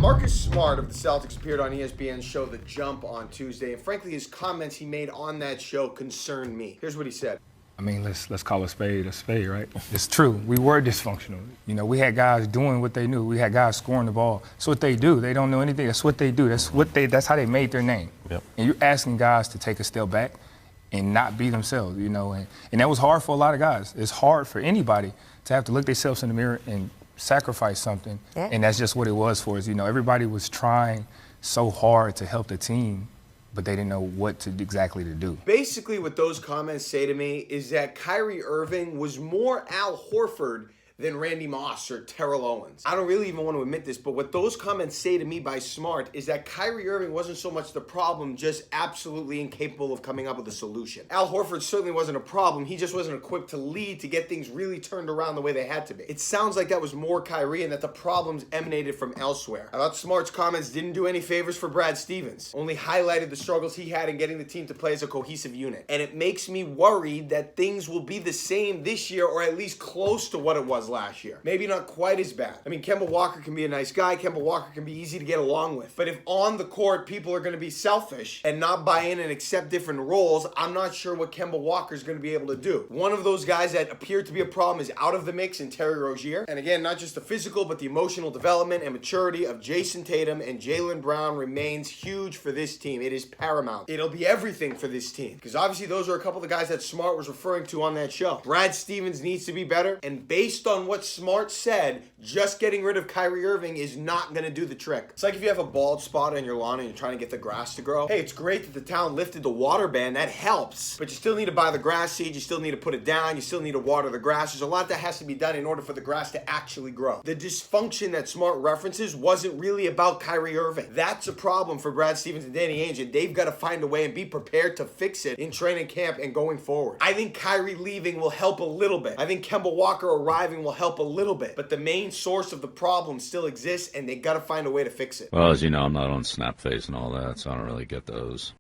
Marcus Smart of the Celtics appeared on ESPN's show The Jump on Tuesday, and frankly, his comments he made on that show concerned me. Here's what he said. I mean, let's call a spade, right? It's true. We were dysfunctional. You know, we had guys doing what they knew. We had guys scoring the ball. That's what they do. They don't know anything. That's what they do. That's how they made their name. Yep. And you're asking guys to take a step back and not be themselves, you know. And that was hard for a lot of guys. It's hard for anybody to have to look themselves in the mirror and sacrifice something. Yeah. And that's just what it was for us. You know, everybody was trying so hard to help the team, but they didn't know what exactly to do. Basically, what those comments say to me is that Kyrie Irving was more Al Horford than Randy Moss or Terrell Owens. I don't really even want to admit this, but what those comments say to me by Smart is that Kyrie Irving wasn't so much the problem, just absolutely incapable of coming up with a solution. Al Horford certainly wasn't a problem. He just wasn't equipped to lead to get things really turned around the way they had to be. It sounds like that was more Kyrie and that the problems emanated from elsewhere. I thought Smart's comments didn't do any favors for Brad Stevens, only highlighted the struggles he had in getting the team to play as a cohesive unit. And it makes me worried that things will be the same this year, or at least close to what it was last year. Maybe not quite as bad. I mean, Kemba Walker can be a nice guy. Kemba Walker can be easy to get along with. But if on the court people are going to be selfish and not buy in and accept different roles, I'm not sure what Kemba Walker is going to be able to do. One of those guys that appeared to be a problem is out of the mix in Terry Rozier. And again, not just the physical, but the emotional development and maturity of Jason Tatum and Jaylen Brown remains huge for this team. It is paramount. It'll be everything for this team. Because obviously those are a couple of the guys that Smart was referring to on that show. Brad Stevens needs to be better. And based on what Smart said, just getting rid of Kyrie Irving is not going to do the trick. It's like if you have a bald spot on your lawn and you're trying to get the grass to grow. Hey, it's great that the town lifted the water ban. That helps. But you still need to buy the grass seed. You still need to put it down. You still need to water the grass. There's a lot that has to be done in order for the grass to actually grow. The dysfunction that Smart references wasn't really about Kyrie Irving. That's a problem for Brad Stevens and Danny Ainge, and they've got to find a way and be prepared to fix it in training camp and going forward. I think Kyrie leaving will help a little bit. I think Kemba Walker arriving will help a little bit. But the main source of the problem still exists, and they got to find a way to fix it. Well, as you know, I'm not on Snapface and all that, so I don't really get those.